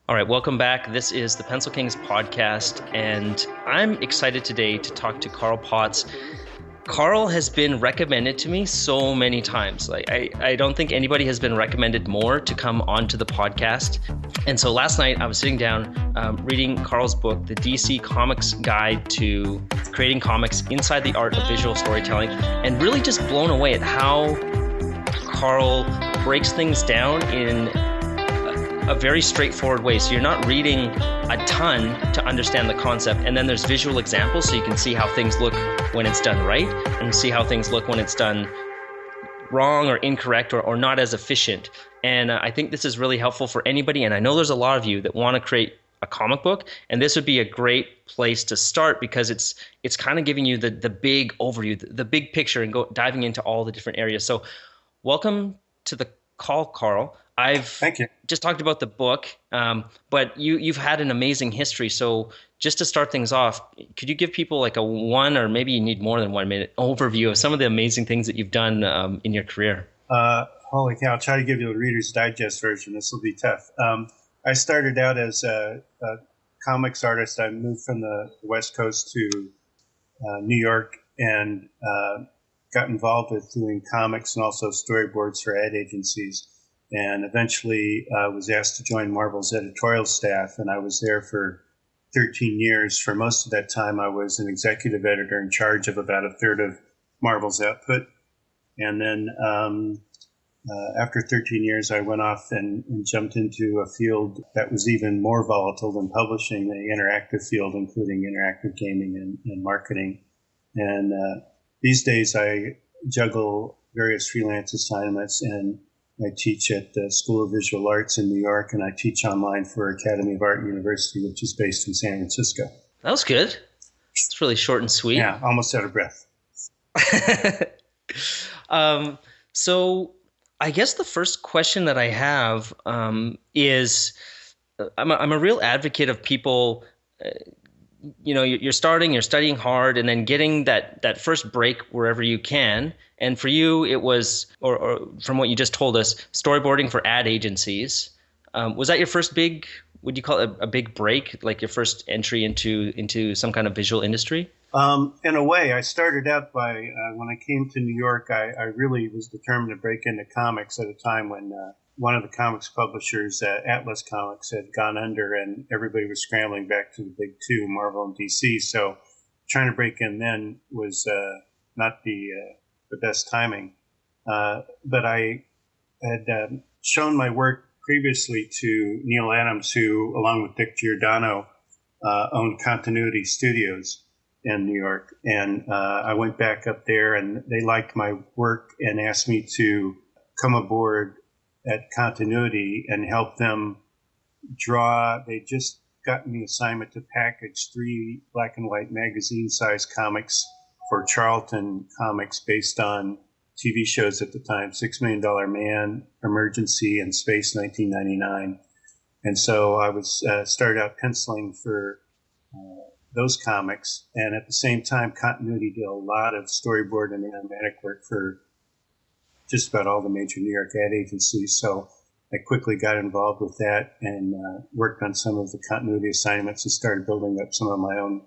All right, welcome back. This is the Pencil Kings podcast, and I'm excited today to talk to Carl Potts. Carl has been recommended to me so many times. I don't think anybody has been recommended more to come onto the podcast. And so last night I was sitting down reading Carl's book, The DC Comics Guide to Creating Comics Inside the Art of Visual Storytelling, and really just blown away at how Carl breaks things down in a very straightforward way. So you're not reading a ton to understand the concept, and then there's visual examples so you can see how things look when it's done right and see how things look when it's done wrong or incorrect or not as efficient. And I think this is really helpful for anybody, and I know there's a lot of you that want to create a comic book, and this would be a great place to start because it's kind of giving you the big overview, the big picture, and diving into all the different areas. So welcome to the call, Carl. Thank you. Just talked about the book, but you've had an amazing history. So just to start things off, could you give people like a one, or maybe you need more than 1 minute overview of some of the amazing things that you've done in your career? Holy cow, I'll try to give you a Reader's Digest version. This will be tough. I started out as a comics artist. I moved from the West Coast to New York and got involved with doing comics and also storyboards for ad agencies. And eventually was asked to join Marvel's editorial staff, and I was there for 13 years. For most of that time, I was an executive editor in charge of about a third of Marvel's output. And then after 13 years, I went off and jumped into a field that was even more volatile than publishing, the interactive field, including interactive gaming and marketing. And these days, I juggle various freelance assignments, and I teach at the School of Visual Arts in New York, and I teach online for Academy of Art University, which is based in San Francisco. That was good. It's really short and sweet. Yeah, almost out of breath. So I guess the first question that I have is, I'm a real advocate of people, you're studying hard and then getting that first break wherever you can. And for you, it was, or from what you just told us, storyboarding for ad agencies. Was that your first big, would you call it a big break, like your first entry into some kind of visual industry? In a way, I started out by, when I came to New York, I really was determined to break into comics at a time when one of the comics publishers, Atlas Comics, had gone under and everybody was scrambling back to the big two, Marvel and DC. So trying to break in then was not the best timing. But I had shown my work previously to Neil Adams, who, along with Dick Giordano, owned Continuity Studios in New York. And I went back up there, and they liked my work and asked me to come aboard at Continuity and help them draw. They just gotten the assignment to package 3 black and white magazine-sized comics for Charlton Comics based on TV shows at the time, $6 Million Man, Emergency, and Space 1999. And so I was started out penciling for those comics. And at the same time, Continuity did a lot of storyboard and animatic work for just about all the major New York ad agencies. So I quickly got involved with that and worked on some of the continuity assignments and started building up some of my own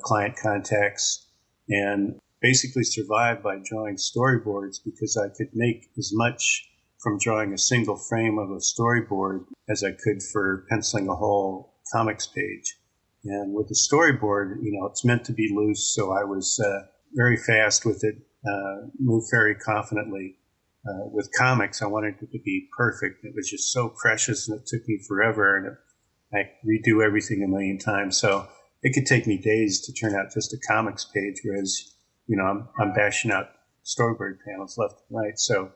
client contacts, and basically survived by drawing storyboards because I could make as much from drawing a single frame of a storyboard as I could for penciling a whole comics page. And with the storyboard, it's meant to be loose, so I was very fast with it, moved very confidently. With comics, I wanted it to be perfect. It was just so precious, and it took me forever, and I redo everything a million times. So it could take me days to turn out just a comics page, whereas, I'm bashing out storyboard panels left and right. So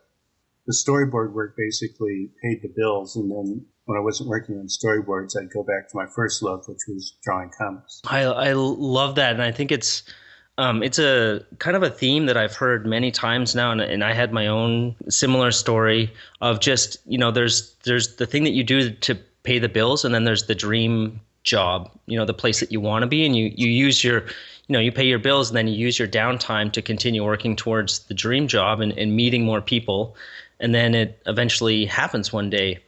the storyboard work basically paid the bills, and then when I wasn't working on storyboards, I'd go back to my first love, which was drawing comics. I love that, and I think it's a kind of a theme that I've heard many times now, and I had my own similar story of just, there's the thing that you do to pay the bills, and then there's the dream job, the place that you want to be, and you use your, you pay your bills, and then you use your downtime to continue working towards the dream job and meeting more people, and then it eventually happens one day.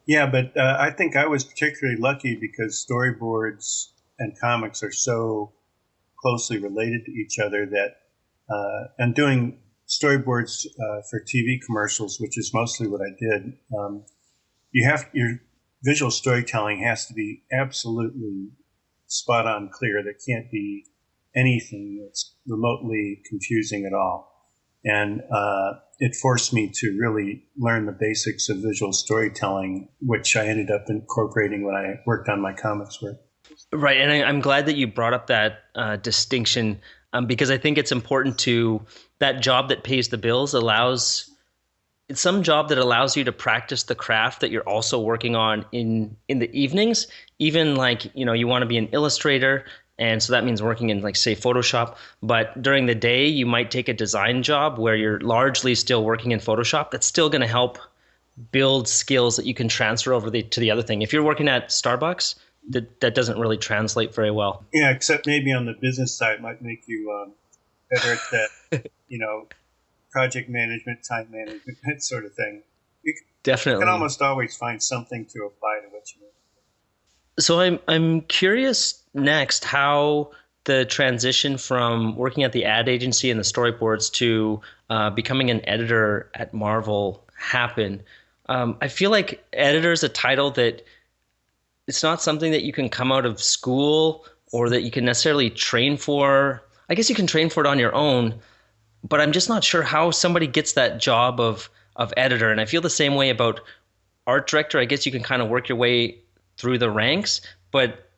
Yeah, but I think I was particularly lucky because storyboards and comics are so closely related to each other that, and doing storyboards for TV commercials, which is mostly what I did, your visual storytelling has to be absolutely spot on clear. There can't be anything that's remotely confusing at all. And it forced me to really learn the basics of visual storytelling, which I ended up incorporating when I worked on my comics work. Right, and I'm glad that you brought up that distinction, because I think it's important to that job that pays the bills allows it's some job that allows you to practice the craft that you're also working on in the evenings. Even like, you want to be an illustrator, and so that means working in, like, say, Photoshop, but during the day you might take a design job where you're largely still working in Photoshop. That's still going to help build skills that you can transfer over to the other thing. If you're working at Starbucks, that doesn't really translate very well. Yeah, except maybe on the business side might make you better at that, project management, time management, that sort of thing. Definitely. You can almost always find something to apply to what you do. So I'm curious next how the transition from working at the ad agency and the storyboards to becoming an editor at Marvel happened. I feel like editor is a title that it's not something that you can come out of school or that you can necessarily train for. I guess you can train for it on your own, but I'm just not sure how somebody gets that job of editor. And I feel the same way about art director. I guess you can kind of work your way through the ranks, but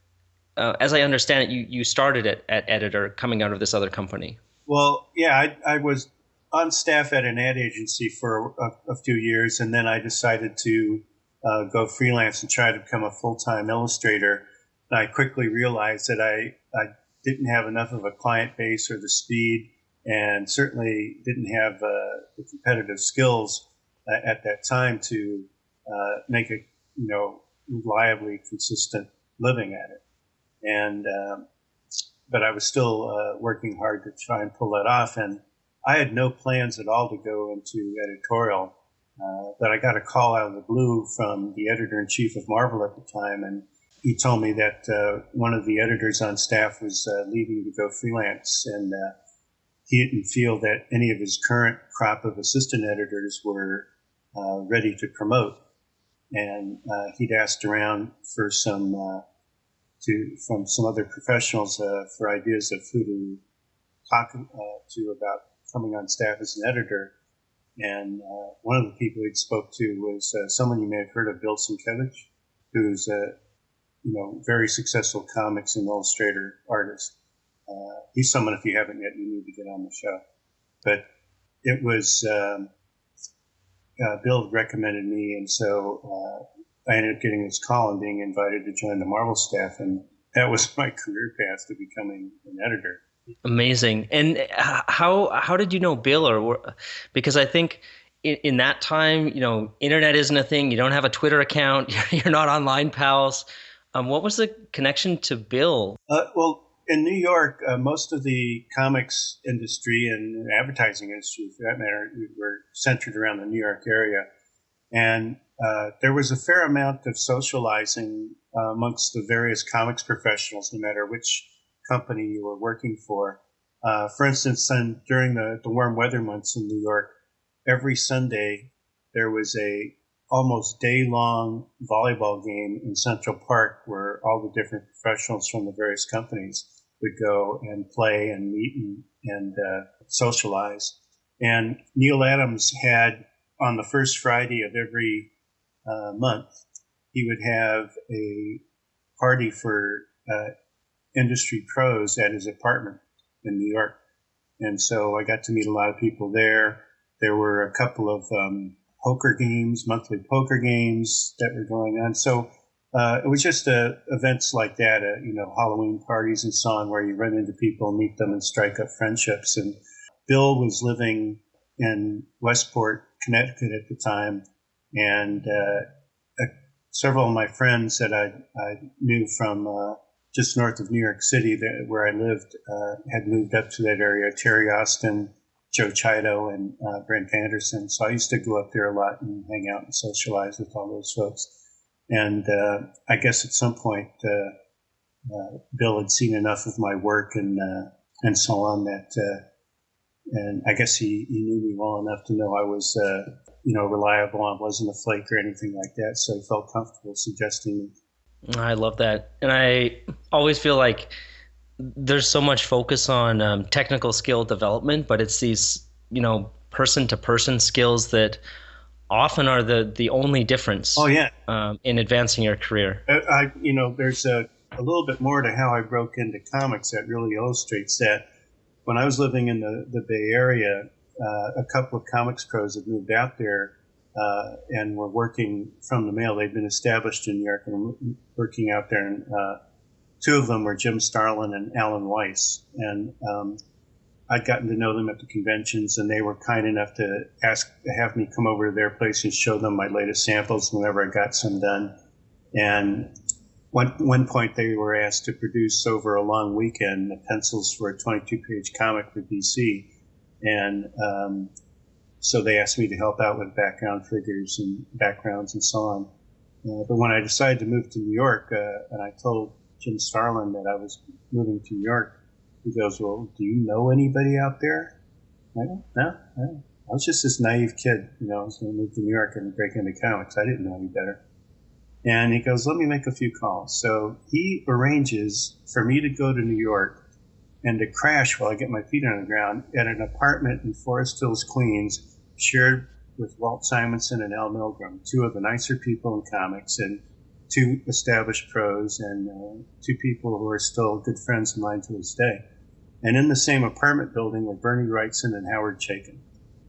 as I understand it, you started at editor coming out of this other company. Well, yeah, I was on staff at an ad agency for a few years, and then I decided to go freelance and try to become a full-time illustrator. And I quickly realized that I didn't have enough of a client base or the speed, and certainly didn't have the competitive skills at that time to make a reliably consistent living at it. And but I was still working hard to try and pull that off, and I had no plans at all to go into editorial. But I got a call out of the blue from the editor-in-chief of Marvel at the time, and he told me that one of the editors on staff was leaving to go freelance, and he didn't feel that any of his current crop of assistant editors were ready to promote. And he'd asked around for from some other professionals for ideas of who to talk to about coming on staff as an editor. And one of the people he'd spoke to was someone you may have heard of, Bill Sienkiewicz, who's a very successful comics and illustrator artist. He's someone, if you haven't yet, you need to get on the show. But it was Bill recommended me, and so I ended up getting this call and being invited to join the Marvel staff, and that was my career path to becoming an editor. Amazing. And how did you know Bill? Because I think in that time, internet isn't a thing. You don't have a Twitter account. You're not online pals. What was the connection to Bill? Well, in New York, most of the comics industry and advertising industry, for that matter, were centered around the New York area. And there was a fair amount of socializing amongst the various comics professionals, no matter which company you were working for. For instance, during the warm weather months in New York, every Sunday there was a almost day-long volleyball game in Central Park where all the different professionals from the various companies would go and play and meet and socialize. And Neil Adams had, on the first Friday of every month, he would have a party for industry pros at his apartment in New York. And so I got to meet a lot of people there. There were a couple of poker games, monthly poker games that were going on. So it was just events like that, Halloween parties and so on, where you run into people, meet them, and strike up friendships. And Bill was living in Westport, Connecticut at the time, and several of my friends that I knew from just north of New York City, where I lived, had moved up to that area. Terry Austin, Joe Chido, and Brent Anderson. So I used to go up there a lot and hang out and socialize with all those folks. And I guess at some point, Bill had seen enough of my work and so on that, and I guess he knew me well enough to know I was, reliable and wasn't a flake or anything like that. So he felt comfortable suggesting me. I love that. And I always feel like there's so much focus on technical skill development, but it's these, person to person skills that often are the only difference. Oh, yeah. In advancing your career. There's a little bit more to how I broke into comics that really illustrates that. When I was living in the Bay Area, a couple of comics pros had moved out there and were working from the mail. They'd been established in New York and working out there. And two of them were Jim Starlin and Alan Weiss. And I'd gotten to know them at the conventions, and they were kind enough to have me come over to their place and show them my latest samples whenever I got some done. And one point they were asked to produce over a long weekend the pencils for a 22-page comic for DC. And so they asked me to help out with background figures and backgrounds and so on. But when I decided to move to New York, and I told Jim Starlin that I was moving to New York, he goes, "Well, do you know anybody out there?" I go, No. I was just this naive kid, I was going to move to New York and break into comics. I didn't know any better. And he goes, "Let me make a few calls." So he arranges for me to go to New York and to crash while I get my feet on the ground at an apartment in Forest Hills, Queens, shared with Walt Simonson and Al Milgrom, two of the nicer people in comics, and two established pros, and two people who are still good friends of mine to this day. And in the same apartment building were Bernie Wrightson and Howard Chaykin.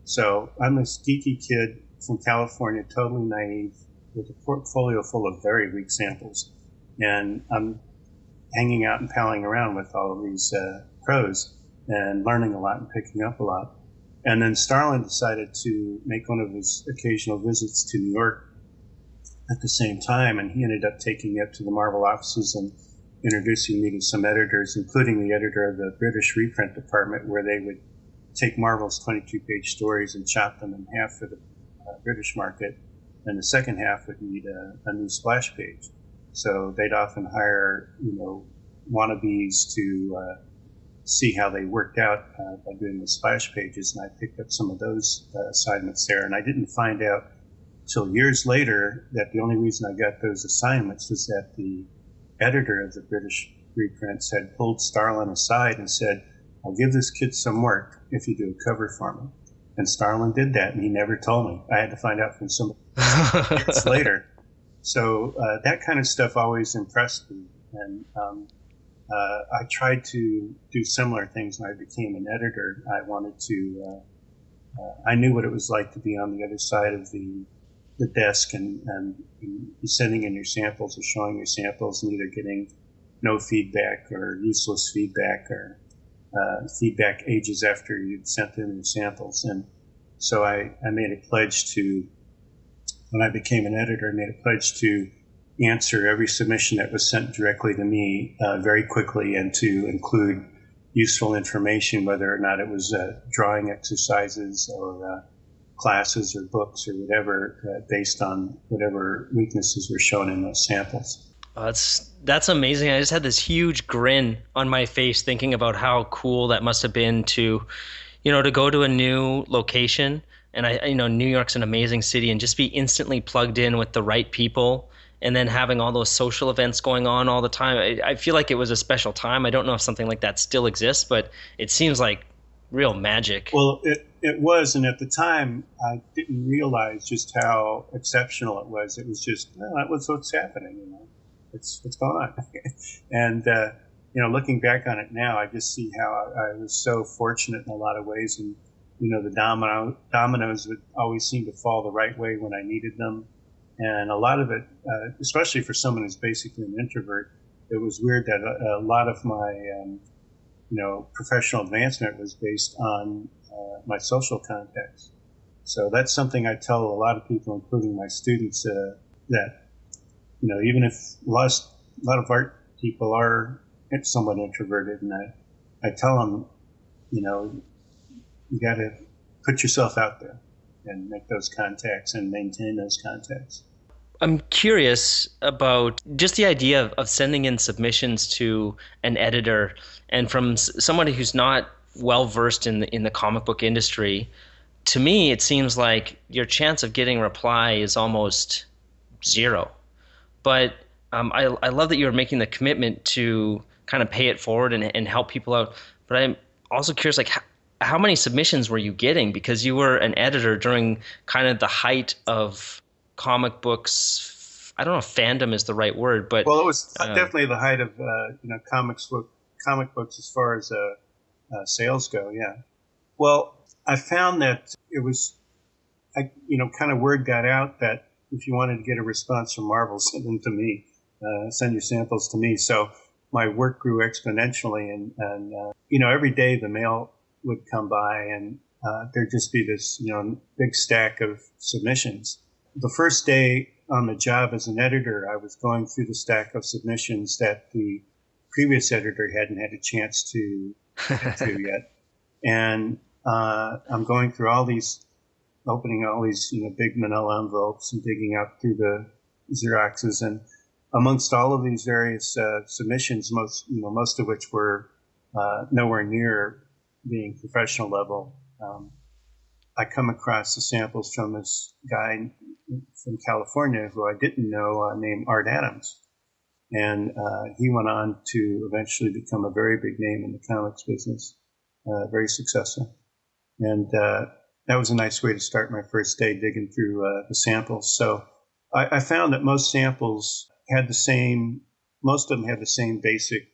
So I'm this geeky kid from California, totally naive, with a portfolio full of very weak samples. And I'm hanging out and palling around with all of these pros and learning a lot and picking up a lot. And then Starlin decided to make one of his occasional visits to New York at the same time, and he ended up taking me up to the Marvel offices and introducing me to some editors, including the editor of the British reprint department, where they would take Marvel's 22-page stories and chop them in half for the British market, and the second half would need a new splash page. So they'd often hire, wannabes to see how they worked out by doing the splash pages, and I picked up some of those assignments there. And I didn't find out till years later that the only reason I got those assignments was that the editor of the British reprints had pulled Starlin aside and said, "I'll give this kid some work if you do a cover for me." And Starlin did that, and he never told me. I had to find out from somebody years later. So that kind of stuff always impressed me. And I tried to do similar things when I became an editor. I wanted to, I knew what it was like to be on the other side of the desk and sending in your samples or showing your samples and either getting no feedback or useless feedback or feedback ages after you'd sent in your samples. And so I made a pledge to, when I became an editor, I made a pledge to answer every submission that was sent directly to me very quickly, and to include useful information, whether or not it was drawing exercises or classes or books or whatever, based on whatever weaknesses were shown in those samples. That's amazing. I just had this huge grin on my face thinking about how cool that must have been to, to go to a new location. And New York's an amazing city, and just be instantly plugged in with the right people, and then having all those social events going on all the time. I feel like it was a special time. I don't know if something like that still exists, but it seems like real magic. Well, it was, and at the time, I didn't realize just how exceptional it was. It was just, that was what's happening, It's what's going on. And, looking back on it now, I just see how I was so fortunate in a lot of ways, and the dominoes would always seem to fall the right way when I needed them. And a lot of it, especially for someone who's basically an introvert, it was weird that a lot of my, professional advancement was based on my social contacts. So that's something I tell a lot of people, including my students, that, even if a lot of art people are somewhat introverted, and I tell them, you got to put yourself out there and make those contacts and maintain those contacts. I'm curious about just the idea of sending in submissions to an editor, and from somebody who's not well versed in the comic book industry. To me, it seems like your chance of getting a reply is almost zero. But I love that you're making the commitment to kind of pay it forward and help people out. But I'm also curious, like, how many submissions were you getting? Because you were an editor during kind of the height of comic books. I don't know if fandom is the right word, but Well, it was definitely the height of comic books as far as sales go. Yeah. Well, I found that it was, kind of word got out that if you wanted to get a response from Marvel, send them to me, send your samples to me. So my work grew exponentially, and every day the mail would come by, and there'd just be this, big stack of submissions. The first day on the job as an editor, I was going through the stack of submissions that the previous editor hadn't had a chance to get to yet. And I'm going through opening all these, big manila envelopes and digging out through the Xeroxes. And amongst all of these various submissions, most of which were nowhere near being professional level, I come across the samples from this guy from California who I didn't know, named Art Adams. And he went on to eventually become a very big name in the comics business, very successful. And that was a nice way to start my first day digging through the samples. So I found that most samples had most of them had the same basic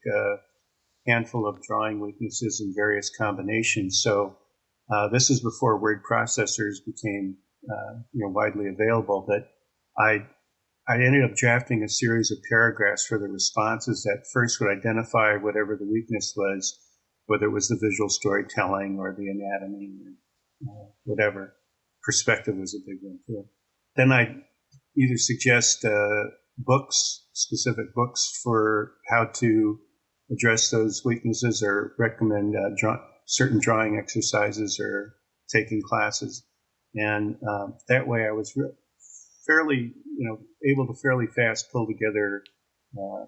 handful of drawing weaknesses in various combinations. So this is before word processors became widely available. But I ended up drafting a series of paragraphs for the responses that first would identify whatever the weakness was, whether it was the visual storytelling or the anatomy or whatever. Perspective was a big one too. Then I either suggest specific books for how to address those weaknesses, or recommend certain drawing exercises or taking classes. And that way I was fairly, able to fairly fast pull together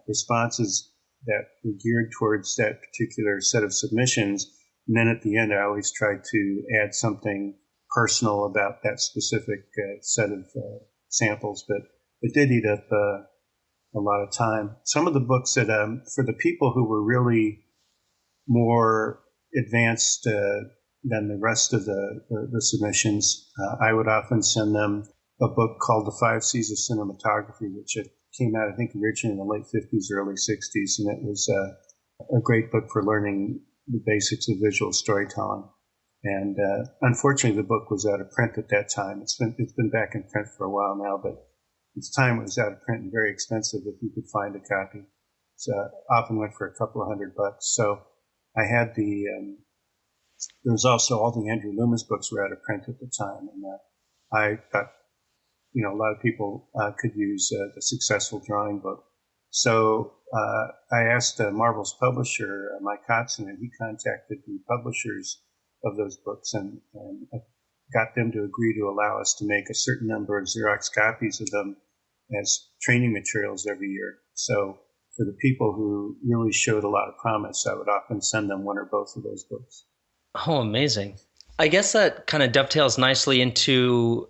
responses that were geared towards that particular set of submissions. And then at the end, I always tried to add something personal about that specific set of samples. But it did eat up a lot of time. Some of the books that, for the people who were really more advanced than the rest of the submissions, I would often send them a book called The Five C's of Cinematography, which came out, I think, originally in the late 50s, early 60s, and it was a great book for learning the basics of visual storytelling. And unfortunately, the book was out of print at that time. It's been back in print for a while now, but at the time it was out of print and very expensive if you could find a copy. So often went for a couple of $100. So I had there was also all the Andrew Loomis books were out of print at the time, and I thought, a lot of people could use the Successful Drawing book. So I asked Marvel's publisher, Mike Hotson, and he contacted the publishers of those books and got them to agree to allow us to make a certain number of Xerox copies of them as training materials every year. So for the people who really showed a lot of promise, I would often send them one or both of those books. Oh, amazing. I guess that kind of dovetails nicely into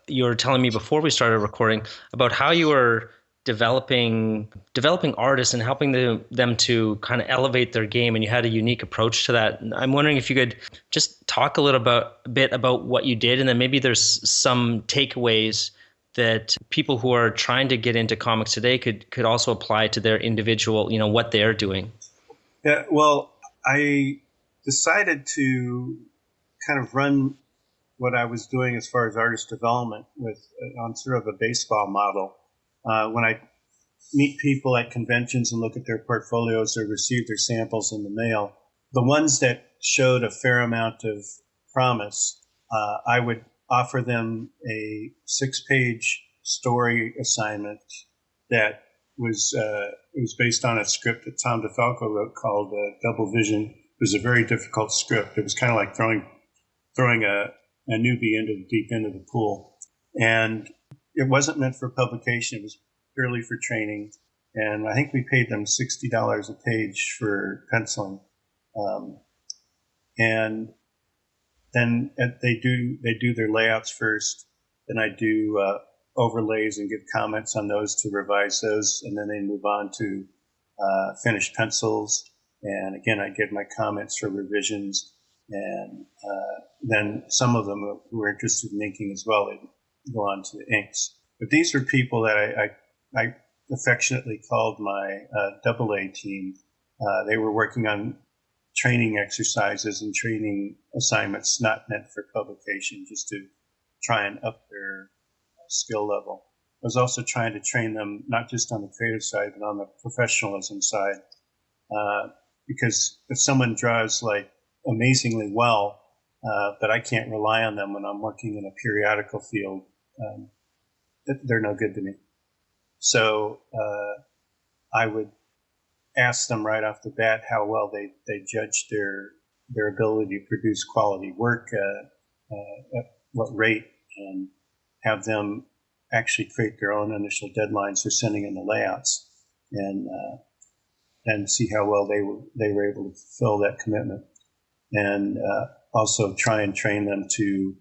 you were telling me before we started recording about how you were developing artists and helping them to kind of elevate their game, and you had a unique approach to that. And I'm wondering if you could just talk a bit about what you did, and then maybe there's some takeaways that people who are trying to get into comics today could also apply to their individual, what they're doing. Yeah, well, I decided to kind of run what I was doing as far as artist development on sort of a baseball model. When I meet people at conventions and look at their portfolios or receive their samples in the mail, the ones that showed a fair amount of promise, I would offer them a 6-page story assignment that was based on a script that Tom DeFalco wrote called Double Vision. It was a very difficult script. It was kind of like throwing a newbie into the deep end of the pool. And it wasn't meant for publication. It was purely for training. And I think we paid them $60 a page for penciling. And then they do their layouts first. Then I do overlays and give comments on those to revise those. And then they move on to finished pencils. And again, I give my comments for revisions. And then some of them who were interested in inking as well, they go on to the inks. But these were people that I affectionately called my AA team. They were working on training exercises and training assignments not meant for publication, just to try and up their skill level. I was also trying to train them not just on the creative side, but on the professionalism side. Because if someone draws like amazingly well, but I can't rely on them when I'm working in a periodical field, they're no good to me. So I would ask them right off the bat how well they judged their ability to produce quality work, at what rate, and have them actually create their own initial deadlines for sending in the layouts, and see how well they were able to fulfill that commitment, and also try and train them to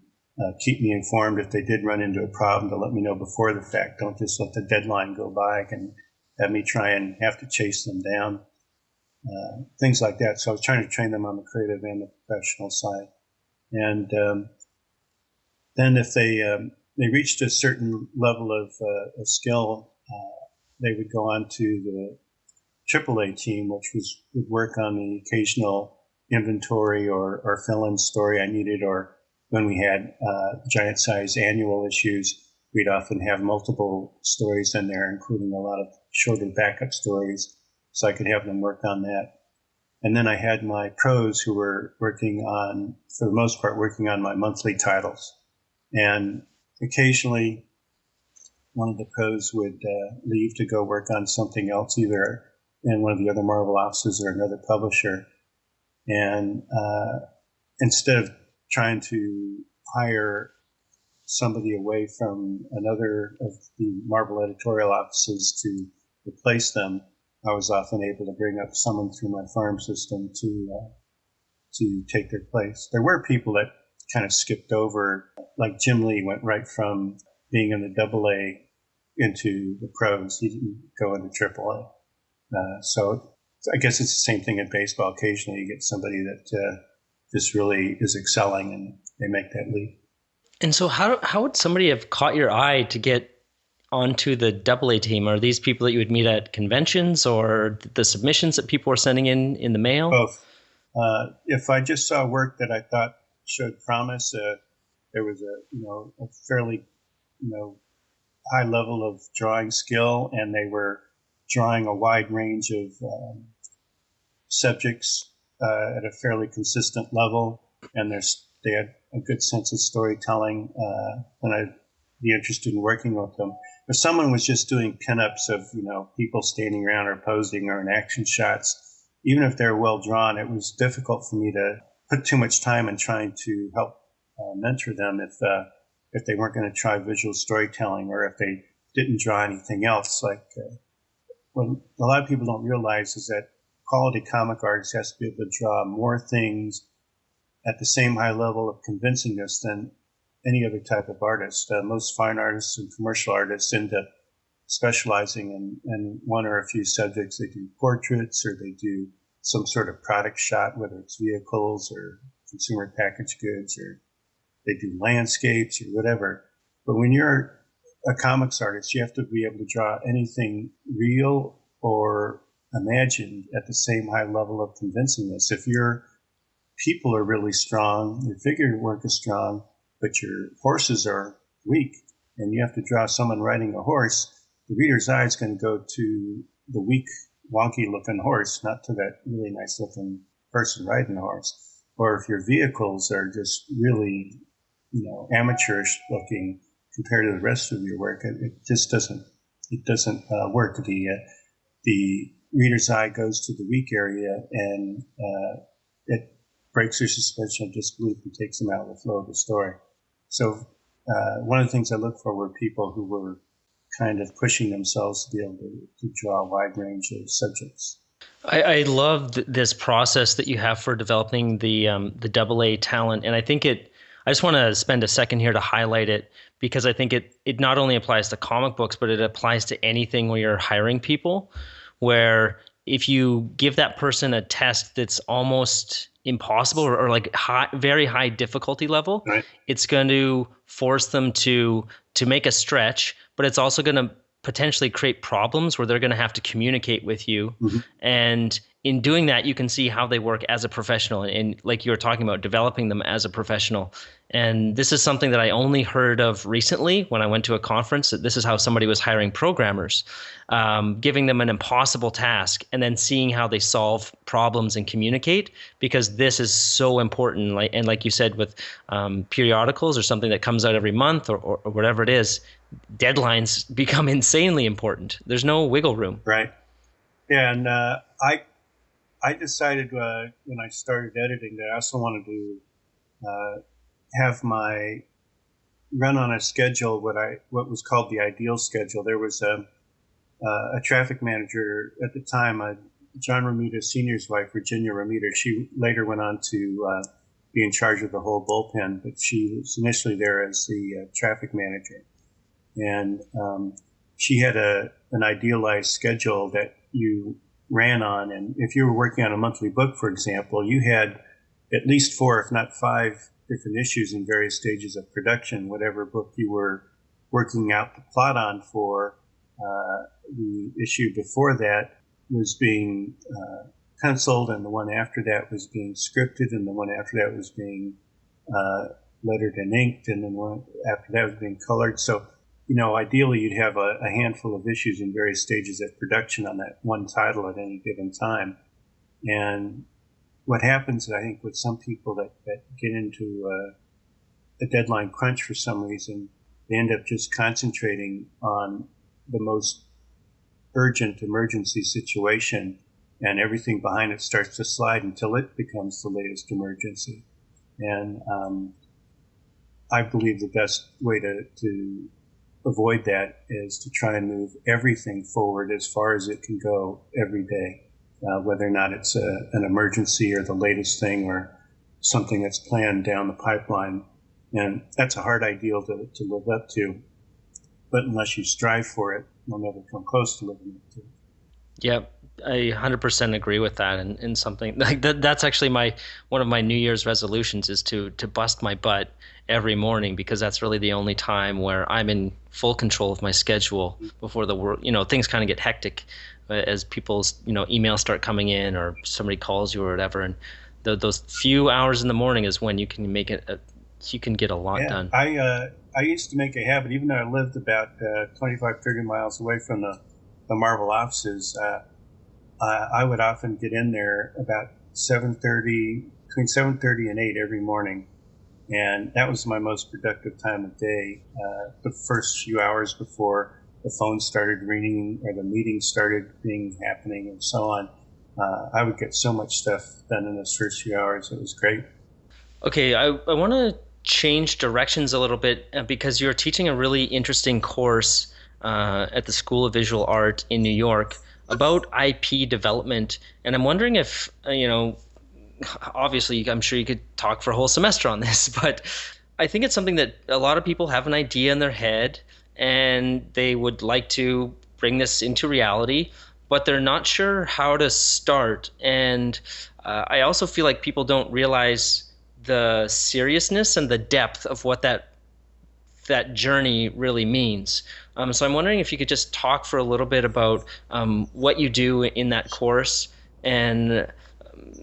keep me informed if they did run into a problem, to let me know before the fact. Don't just let the deadline go by and have me try and have to chase them down, things like that. So I was trying to train them on the creative and the professional side. And then if they reached a certain level of skill, they would go on to the AAA team, which would work on the occasional inventory or fill-in story I needed, or when we had giant size annual issues, we'd often have multiple stories in there, including a lot of shorter backup stories, so I could have them work on that. And then I had my pros who were working on, for the most part, working on my monthly titles. And occasionally one of the pros would leave to go work on something else, either in one of the other Marvel offices or another publisher. And instead of trying to hire somebody away from another of the Marvel editorial offices to replace them, I was often able to bring up someone through my farm system to take their place. There were people that kind of skipped over, like Jim Lee went right from being in the AA into the pros. He didn't go into AAA. So I guess it's the same thing in baseball. Occasionally you get somebody that just really is excelling and they make that leap. And so how would somebody have caught your eye to get onto the AA team? Are these people that you would meet at conventions, or the submissions that people were sending in the mail? Both. If I just saw work that I thought showed promise, there was a fairly high level of drawing skill, and they were drawing a wide range of subjects at a fairly consistent level, and they had a good sense of storytelling, then I'd be interested in working with them. If someone was just doing pinups of people standing around or posing or in action shots, even if they're well drawn, it was difficult for me to put too much time in trying to help mentor them if they weren't going to try visual storytelling, or if they didn't draw anything else. Like what a lot of people don't realize is that quality comic artist has to be able to draw more things at the same high level of convincingness than any other type of artist. Most fine artists and commercial artists end up specializing in one or a few subjects. They do portraits, or they do some sort of product shot, whether it's vehicles or consumer packaged goods, or they do landscapes or whatever. But when you're a comics artist, you have to be able to draw anything real or imagined at the same high level of convincingness. If your people are really strong, your figure work is strong, but your horses are weak, and you have to draw someone riding a horse, the reader's eye is going to go to the weak, wonky-looking horse, not to that really nice-looking person riding the horse. Or if your vehicles are just really, amateurish looking compared to the rest of your work, it just doesn't work. The reader's eye goes to the weak area, and it breaks their suspension of disbelief and takes them out of the flow of the story. So one of the things I looked for were people who were kind of pushing themselves to be able to draw a wide range of subjects. I love this process that you have for developing the AA talent, and I think I just want to spend a second here to highlight it because I think it not only applies to comic books, but it applies to anything where you're hiring people. Where if you give that person a test that's almost impossible or like very high difficulty level, right, it's going to force them to make a stretch, but it's also going to potentially create problems where they're going to have to communicate with you. Mm-hmm. And in doing that, you can see how they work as a professional. And like you were talking about, developing them as a professional. And this is something that I only heard of recently when I went to a conference. That this is how somebody was hiring programmers, giving them an impossible task and then seeing how they solve problems and communicate, because this is so important. Like you said, with periodicals or something that comes out every month or whatever it is, deadlines become insanely important. There's no wiggle room. Right. Yeah, and I decided when I started editing that I also wanted to have my run on a schedule, what was called the ideal schedule. There was a traffic manager at the time, John Romita Sr.'s wife, Virginia Romita. She later went on to be in charge of the whole bullpen, but she was initially there as the traffic manager. And she had an idealized schedule that you ran on. And if you were working on a monthly book, for example, you had at least 4, if not 5, different issues in various stages of production. Whatever book you were working out the plot on for the issue before that was being penciled, and the one after that was being scripted, and the one after that was being lettered and inked, and then one after that was being colored. So, ideally you'd have a handful of issues in various stages of production on that one title at any given time. And what happens, I think, with some people that get into a deadline crunch for some reason, they end up just concentrating on the most urgent emergency situation, and everything behind it starts to slide until it becomes the latest emergency. And I believe the best way to avoid that is to try and move everything forward as far as it can go every day, whether or not it's an emergency or the latest thing or something that's planned down the pipeline. And that's a hard ideal to live up to. But unless you strive for it, you'll never come close to living up to it. Yep. I 100% agree with that, and something like that's actually one of my New Year's resolutions is to bust my butt every morning, because that's really the only time where I'm in full control of my schedule before the work, things kind of get hectic as people's, emails start coming in or somebody calls you or whatever. And those few hours in the morning is when you can make it, you can get a lot done. I used to make a habit, even though I lived about 25, 30 miles away from the Marvel offices, I would often get in there about between 7:30 and 8 every morning. And that was my most productive time of day, the first few hours before the phone started ringing or the meetings started happening and so on. I would get so much stuff done in those first few hours. It was great. Okay, I want to change directions a little bit because you're teaching a really interesting course at the School of Visual Art in New York about IP development. And I'm wondering if, obviously, I'm sure you could talk for a whole semester on this, but I think it's something that a lot of people have an idea in their head and they would like to bring this into reality, but they're not sure how to start. And I also feel like people don't realize the seriousness and the depth of what that journey really means. So I'm wondering if you could just talk for a little bit about what you do in that course, and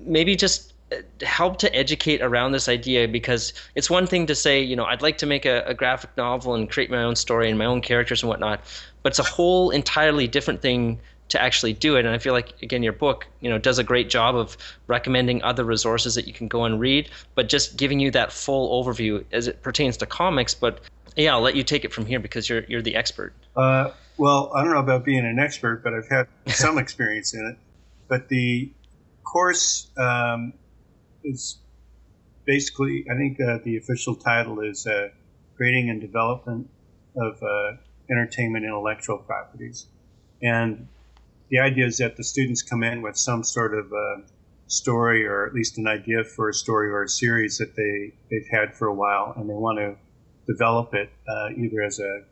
maybe just help to educate around this idea, because it's one thing to say, I'd like to make a graphic novel and create my own story and my own characters and whatnot, but it's a whole entirely different thing to actually do it. And I feel like, again, your book, does a great job of recommending other resources that you can go and read, but just giving you that full overview as it pertains to comics. But yeah, I'll let you take it from here because you're the expert. Well, I don't know about being an expert, but I've had some experience in it. But the course is basically, I think the official title is creating and development of entertainment intellectual properties. And the idea is that the students come in with some sort of story, or at least an idea for a story or a series that they've had for a while, and they want to develop it either as a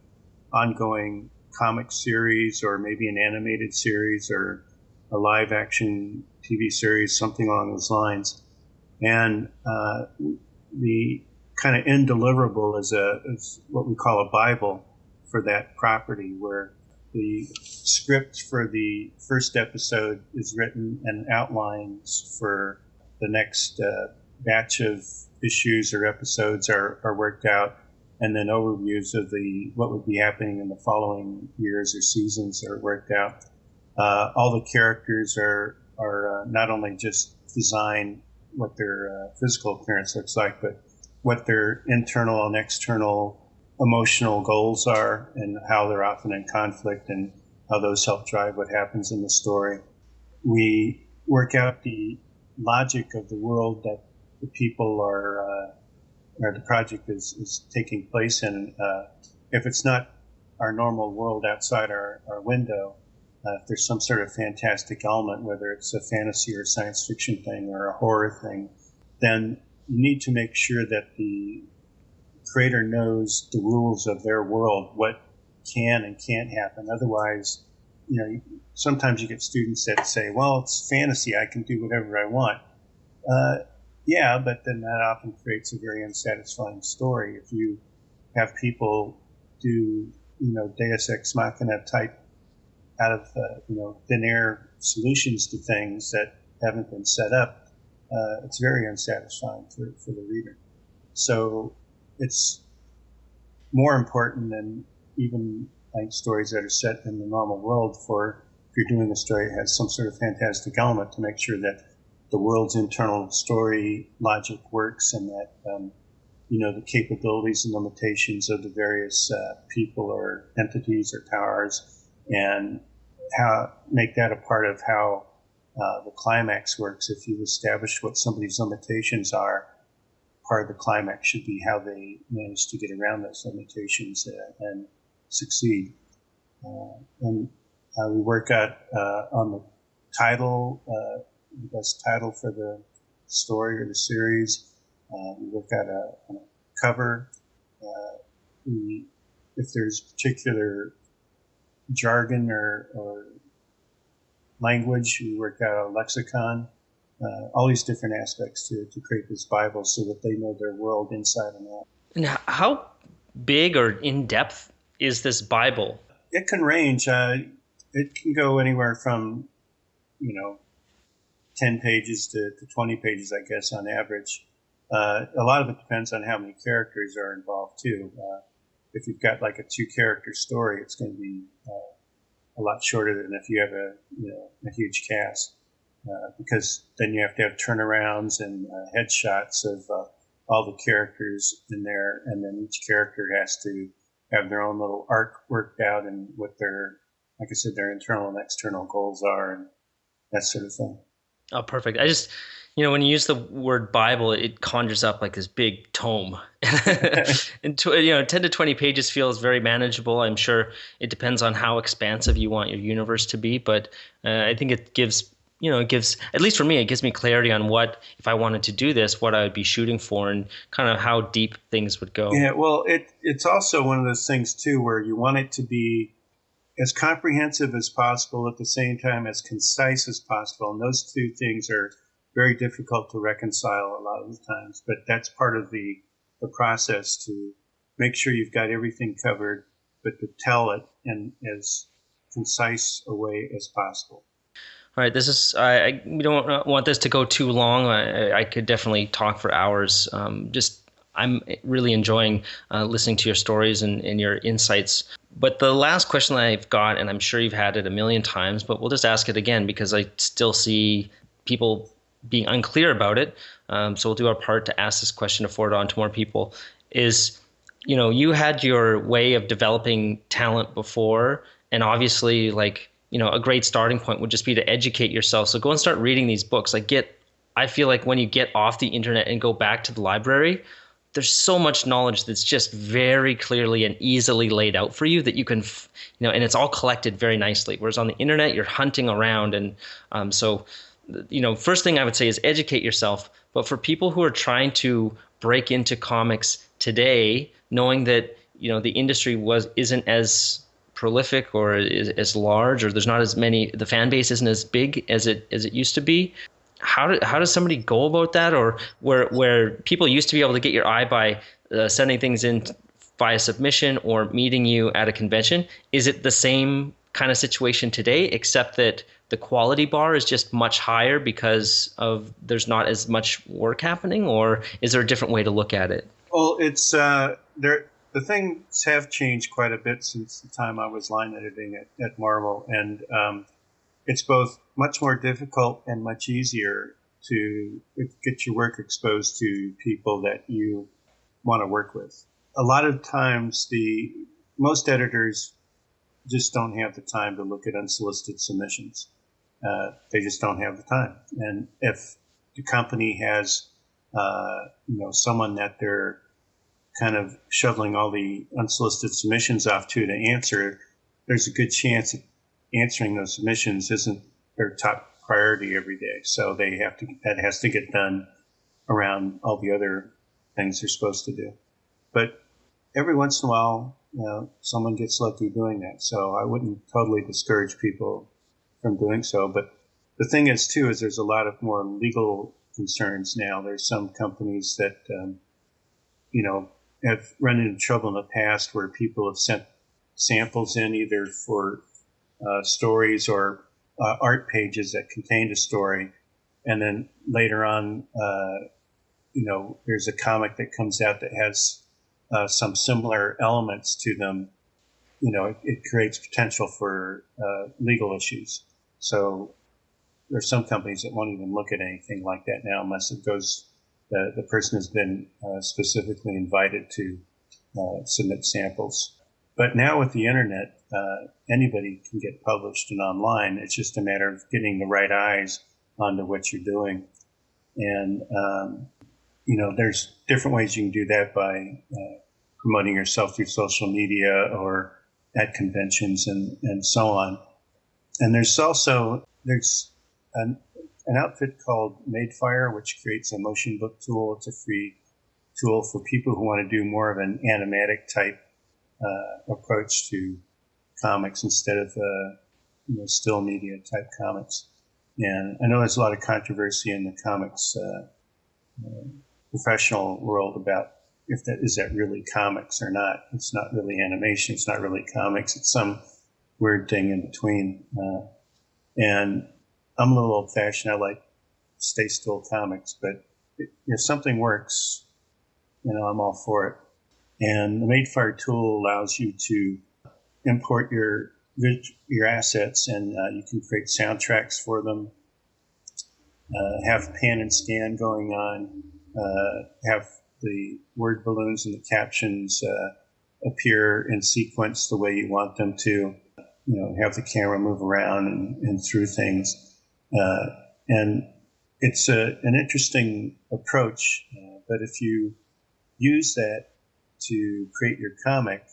ongoing comic series, or maybe an animated series, or a live action TV series, something along those lines. And the kind of end deliverable is what we call a Bible for that property, where the script for the first episode is written, and outlines for the next batch of issues or episodes are worked out, and then overviews of what would be happening in the following years or seasons are worked out. All the characters are not only just design what their physical appearance looks like, but what their internal and external emotional goals are, and how they're often in conflict, and how those help drive what happens in the story. We work out the logic of the world that the people or the project is taking place in. If it's not our normal world outside our window, if there's some sort of fantastic element, whether it's a fantasy or science fiction thing or a horror thing, then you need to make sure that the creator knows the rules of their world, what can and can't happen. Otherwise, sometimes you get students that say, well, it's fantasy, I can do whatever I want. Yeah, but then that often creates a very unsatisfying story. If you have people do, Deus Ex Machina type out of, thin air solutions to things that haven't been set up, it's very unsatisfying for the reader. So it's more important than even stories that are set in the normal world, for if you're doing a story that has some sort of fantastic element, to make sure that the world's internal story logic works, and that the capabilities and limitations of the various people or entities or powers, and how make that a part of how the climax works. If you establish what somebody's limitations are, part of the climax should be how they manage to get around those limitations and succeed. And we work out on the title, the best title for the story or the series. We work out on a cover. If there's particular jargon or language, we work out a lexicon. All these different aspects to create this Bible, so that they know their world inside and out. And how big or in-depth is this Bible? It can range. It can go anywhere from, 10 pages to 20 pages, I guess, on average. A lot of it depends on how many characters are involved, too. If you've got like a 2-character story, it's going to be a lot shorter than if you have a huge cast. Because then you have to have turnarounds and headshots of all the characters in there, and then each character has to have their own little arc worked out, and what their internal and external goals are, and that sort of thing. Oh, perfect. I just, when you use the word Bible, it conjures up like this big tome. And 10 to 20 pages feels very manageable. I'm sure it depends on how expansive you want your universe to be, but I think it gives, at least for me, it gives me clarity on what, if I wanted to do this, what I would be shooting for, and kind of how deep things would go. Yeah, well, it's also one of those things, too, where you want it to be as comprehensive as possible, at the same time as concise as possible. And those two things are very difficult to reconcile a lot of the times. But that's part of the process, to make sure you've got everything covered, but to tell it in as concise a way as possible. All right, this is. We don't want this to go too long. I could definitely talk for hours. I'm really enjoying listening to your stories and your insights. But the last question that I've got, and I'm sure you've had it a million times, but we'll just ask it again because I still see people being unclear about it. So we'll do our part to ask this question to forward on to more people. Is, you had your way of developing talent before, and obviously, a great starting point would just be to educate yourself. So go and start reading these books. I feel like when you get off the internet and go back to the library, there's so much knowledge that's just very clearly and easily laid out for you that you can, and it's all collected very nicely. Whereas on the internet, you're hunting around. And so, first thing I would say is educate yourself. But for people who are trying to break into comics today, knowing that, the industry isn't as prolific or is as large, or there's not as many, the fan base isn't as big as it used to be. How does somebody go about that? Or where people used to be able to get your eye by sending things in via submission or meeting you at a convention, is it the same kind of situation today, except that the quality bar is just much higher because of there's not as much work happening? Or is there a different way to look at it? Well, it's there. The things have changed quite a bit since the time I was line editing at Marvel, and it's both much more difficult and much easier to get your work exposed to people that you want to work with. A lot of times, most editors just don't have the time to look at unsolicited submissions. They just don't have the time. And if the company has, someone that they're kind of shoveling all the unsolicited submissions off to answer, there's a good chance that answering those submissions isn't their top priority every day. So that has to get done around all the other things they're supposed to do. But every once in a while, someone gets lucky doing that. So I wouldn't totally discourage people from doing so. But the thing is, too, is there's a lot of more legal concerns now. There's some companies that, have run into trouble in the past where people have sent samples in either for stories or art pages that contained a story. And then later on, there's a comic that comes out that has some similar elements to them. It creates potential for legal issues. So there's some companies that won't even look at anything like that now unless it goes, the person has been specifically invited to submit samples. But now with the internet, anybody can get published and online. It's just a matter of getting the right eyes onto what you're doing. And, there's different ways you can do that by promoting yourself through social media or at conventions and so on. And there's an outfit called Madefire, which creates a motion book tool. It's a free tool for people who want to do more of an animatic type approach to comics instead of still media type comics. And I know there's a lot of controversy in the comics professional world about if that really comics or not. It's not really animation. It's not really comics. It's some weird thing in between. And I'm a little old-fashioned. I like stay still comics, but if something works, I'm all for it. And the Madefire tool allows you to import your assets, and you can create soundtracks for them, have pan and scan going on, have the word balloons and the captions appear in sequence the way you want them to, have the camera move around and through things. And it's an interesting approach, but if you use that to create your comic,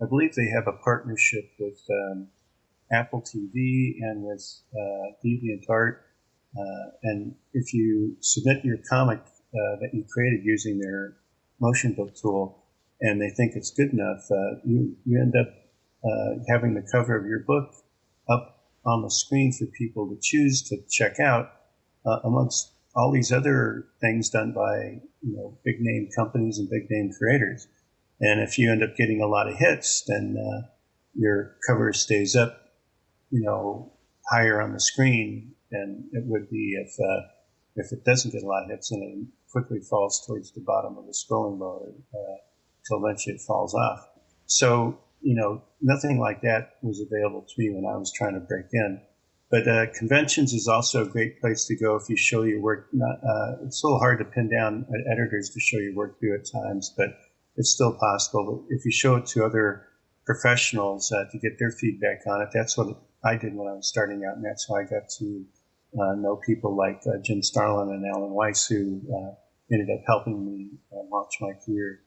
I believe they have a partnership with Apple TV and with DeviantArt. And if you submit your comic that you created using their motion book tool, and they think it's good enough, you end up having the cover of your book up on the screen for people to choose to check out, amongst all these other things done by big name companies and big name creators. And if you end up getting a lot of hits, then your cover stays up, higher on the screen than it would be if it doesn't get a lot of hits and it quickly falls towards the bottom of the scrolling bar until eventually it falls off. So, nothing like that was available to me when I was trying to break in. But conventions is also a great place to go if you show your work. It's a little hard to pin down editors to show your work to at times, but it's still possible. But if you show it to other professionals to get their feedback on it, that's what I did when I was starting out, and that's how I got to know people like Jim Starlin and Alan Weiss, who ended up helping me launch my career.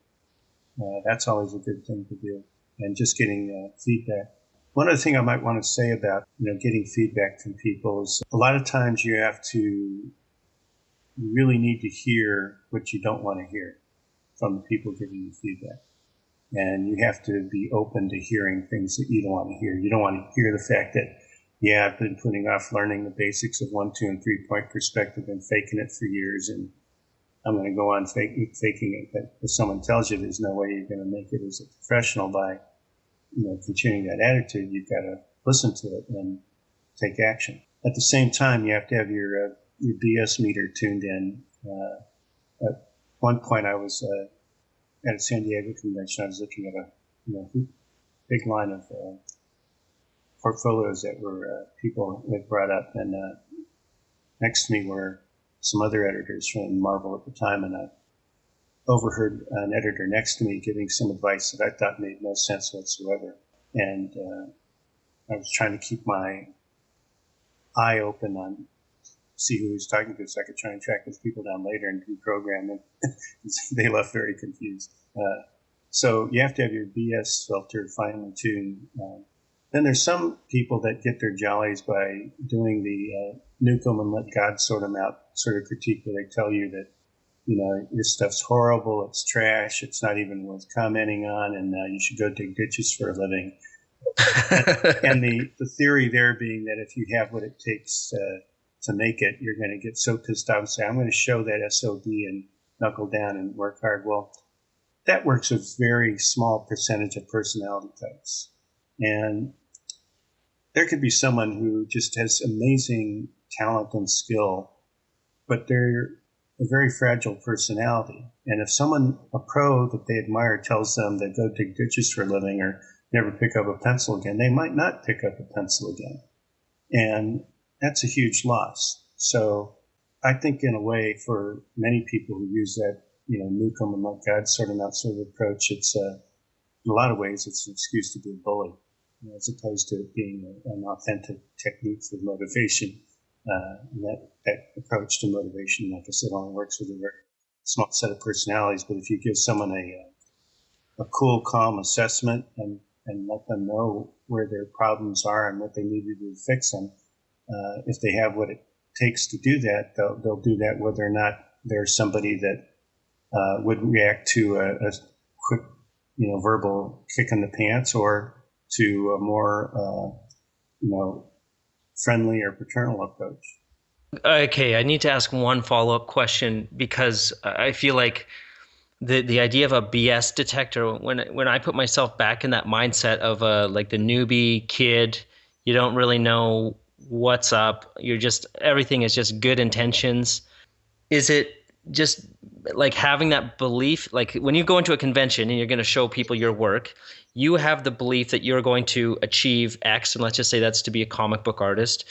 That's always a good thing to do, and just getting feedback. One other thing I might want to say about getting feedback from people is a lot of times you really need to hear what you don't want to hear from the people giving you feedback. And you have to be open to hearing things that you don't want to hear. You don't want to hear the fact that, I've been putting off learning the basics of 1, 2, and 3-point perspective and faking it for years, and I'm going to go on faking it. But if someone tells you there's no way you're going to make it as a professional by, continuing that attitude, you've got to listen to it and take action. At the same time, you have to have your BS meter tuned in. At one point, I was at a San Diego convention. I was looking at a big line of portfolios that were people had brought up, and next to me were some other editors from Marvel at the time, and I overheard an editor next to me giving some advice that I thought made no sense whatsoever. And I was trying to keep my eye open on see who he was talking to so I could try and track those people down later and deprogram them. They left very confused. So you have to have your BS filter finely tuned. Then there's some people that get their jollies by doing the nuke them and let God sort them out sort of critique, where they tell you that, your stuff's horrible, it's trash, it's not even worth commenting on, and you should go dig ditches for a living. And the theory there being that if you have what it takes to make it, you're going to get so pissed off and say, I'm going to show that SOB and knuckle down and work hard. Well, that works with a very small percentage of personality types. And there could be someone who just has amazing talent and skill, but they're a very fragile personality. And if someone, a pro that they admire, tells them that go dig ditches for a living or never pick up a pencil again, they might not pick up a pencil again. And that's a huge loss. So I think in a way for many people who use that, nuke them and let God sort them out sort of approach, it's in a lot of ways it's an excuse to be a bully, as opposed to it being an authentic technique for motivation. That approach to motivation, like I said, only works with a very small set of personalities. But if you give someone a cool, calm assessment and let them know where their problems are and what they need to do to fix them, if they have what it takes to do that, they'll do that whether or not there's somebody that would react to a quick, verbal kick in the pants, or to a more, friendly or paternal approach. Okay, I need to ask one follow-up question, because I feel like the idea of a BS detector, when I put myself back in that mindset of like the newbie kid, you don't really know what's up. Everything is just good intentions. Is it just like having that belief, like when you go into a convention and you're going to show people your work, you have the belief that you're going to achieve X, and let's just say that's to be a comic book artist.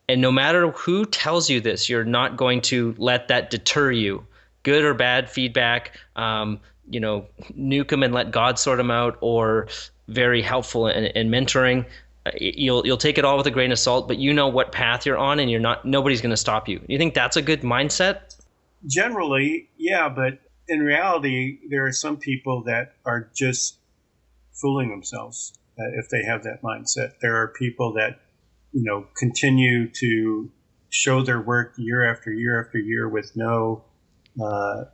And no matter who tells you this, you're not going to let that deter you. Good or bad feedback, nuke them and let God sort them out, or very helpful in mentoring. You'll take it all with a grain of salt, but you know what path you're on, and nobody's going to stop you. You think that's a good mindset? Generally, yeah, but in reality, there are some people that are just fooling themselves if they have that mindset. There are people that, continue to show their work year after year after year with no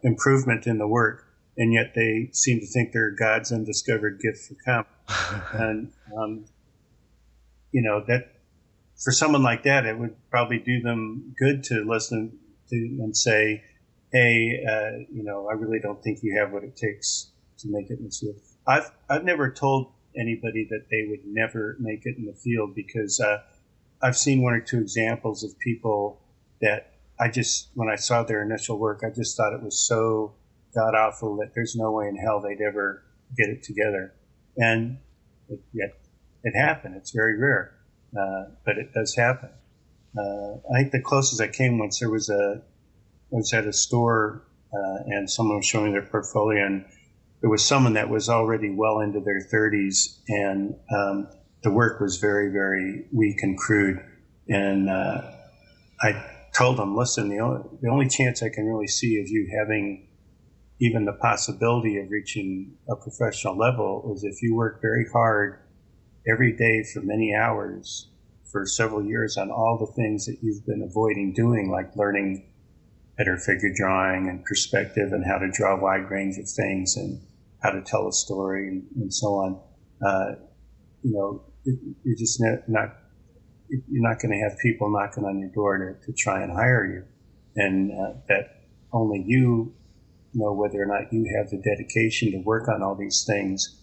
improvement in the work, and yet they seem to think they're God's undiscovered gift for comics. And that for someone like that, it would probably do them good to listen to and say, hey, I really don't think you have what it takes to make it in this field. I've never told anybody that they would never make it in the field, because I've seen one or two examples of people that when I saw their initial work, I just thought it was so god awful that there's no way in hell they'd ever get it together. And yet it happened. It's very rare, but it does happen. I think the closest I came once, I was at a store and someone was showing their portfolio, and there was someone that was already well into their 30s, and the work was very, very weak and crude. And I told them, listen, the only chance I can really see of you having even the possibility of reaching a professional level is if you work very hard every day for many hours for several years on all the things that you've been avoiding doing, like learning better figure drawing and perspective and how to draw a wide range of things and how to tell a story and so on. You're just not going to have people knocking on your door to try and hire you, and that only you know whether or not you have the dedication to work on all these things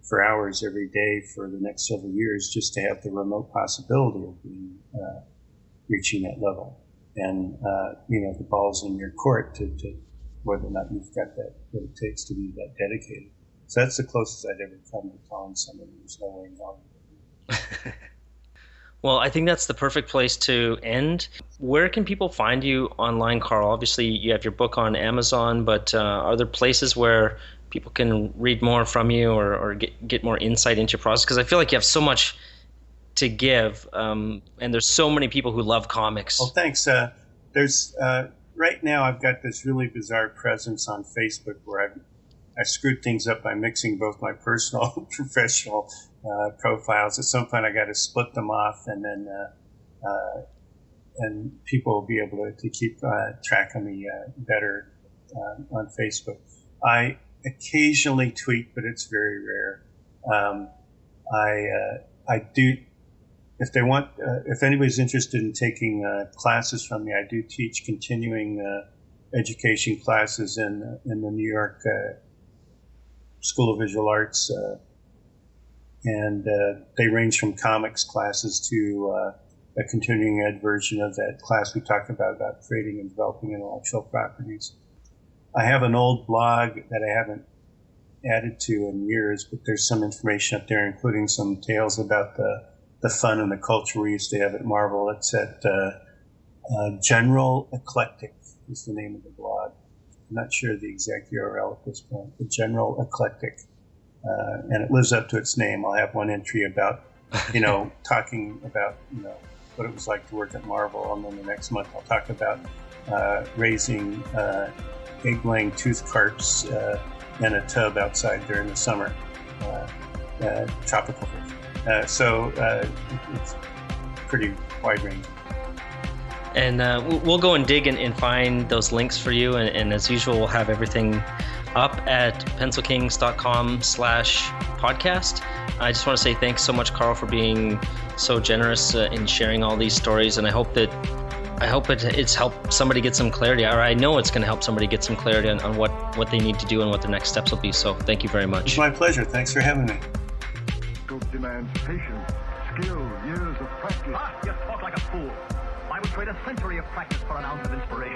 for hours every day for the next several years, just to have the remote possibility of reaching that level. And the ball's in your court to whether or not you've got that, what it takes to be that dedicated. So that's the closest I'd ever come to telling somebody there's no way involved. Well, I think that's the perfect place to end. Where can people find you online, Carl? Obviously, you have your book on Amazon, but are there places where people can read more from you or get more insight into your process? Because I feel like you have so much to give, and there's so many people who love comics. Well, thanks. There's right now I've got this really bizarre presence on Facebook where I screwed things up by mixing both my personal and professional profiles. At some point, I got to split them off, and then and people will be able to keep track of me better on Facebook. I occasionally tweet, but it's very rare. I do. If they want, if anybody's interested in taking classes from me, I do teach continuing education classes in the New York School of Visual Arts, and they range from comics classes to a continuing ed version of that class we talked about creating and developing intellectual properties. I have an old blog that I haven't added to in years, but there's some information up there, including some tales about the fun and the culture we used to have at Marvel. It's at General Eclectic is the name of the blog. I'm not sure the exact URL at this point, but General Eclectic. And it lives up to its name. I'll have one entry about, talking about, what it was like to work at Marvel. And then the next month I'll talk about raising egg-laying tooth carps in a tub outside during the summer, tropical fish. So it's pretty wide-ranging. And we'll go and dig and find those links for you. And as usual, we'll have everything up at pencilkings.com/podcast. I just want to say thanks so much, Carl, for being so generous in sharing all these stories. And I hope it's helped somebody get some clarity, or I know it's going to help somebody get some clarity on what they need to do and what their next steps will be. So thank you very much. It's my pleasure. Thanks for having me. Scope demands patience, skill, years of practice. You talk like a fool. I would trade a century of practice for an ounce of inspiration.